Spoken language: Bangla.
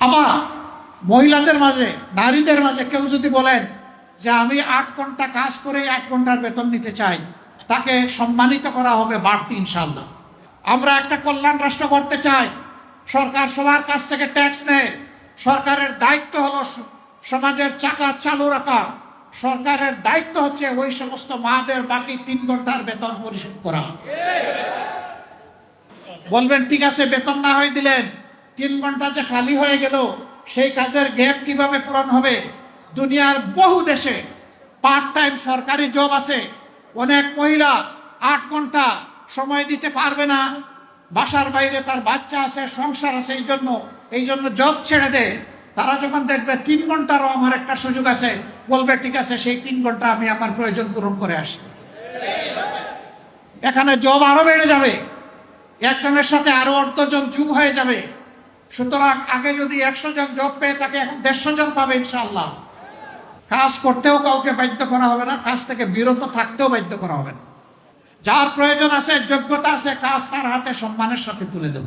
আবার মহিলাদের মাঝে, নারীদের মাঝে কেউ যদি বলেন যে আমি 8 ঘন্টা কাজ করে 8 ঘন্টার বেতন নিতে চাই, তাকে সম্মানিত করা হবে বাড়তি ইনশাআল্লাহ। আমরা একটা কল্যাণ রাষ্ট্র করতে চাই। সরকার সবার কাছ থেকে ট্যাক্স নেয়। সরকারের দায়িত্ব হলো সমাজের চাকা চালু রাখা। সরকারের দায়িত্ব হচ্ছে ওই সমস্ত মাদের বাকি 3 ঘন্টার বেতন পরিশোধ করা। বলবেন ঠিক আছে, বেতন না হয়ে দিলেন, 3 ঘন্টা যে খালি হয়ে গেল, সেই কাজের গ্যাপ কিভাবে পূরণ হবে? দুনিয়ার বহু দেশে পার্ট টাইম সরকারি জব আছে। অনেক মহিলা 8 ঘন্টা সময় দিতে পারবে না, বাসার বাইরে তার বাচ্চা আছে, সংসার আছে, এই জন্য জব ছেড়ে দেয়। তারা যখন দেখবে 3 ঘন্টারও আমার একটা সুযোগ আছে, বলবে ঠিক আছে, সেই 3 ঘন্টা আমি আমার প্রয়োজন পূরণ করে আসি। এখানে জব আরো বেড়ে যাবে, একজনের সাথে আরো 1/2 জন যোগ হয়ে যাবে। সুতরাং আগে যদি 100 জন জব পেয়ে থাকে, এখন 150 জন পাবে ইনশাআল্লাহ। কাজ করতেও কাউকে বাধ্য করা হবে না, কাজ থেকে বিরত থাকতেও বাধ্য করা হবে না। যার প্রয়োজন আছে, যোগ্যতা আছে, কাজ তার হাতে সম্মানের সাথে তুলে দেব।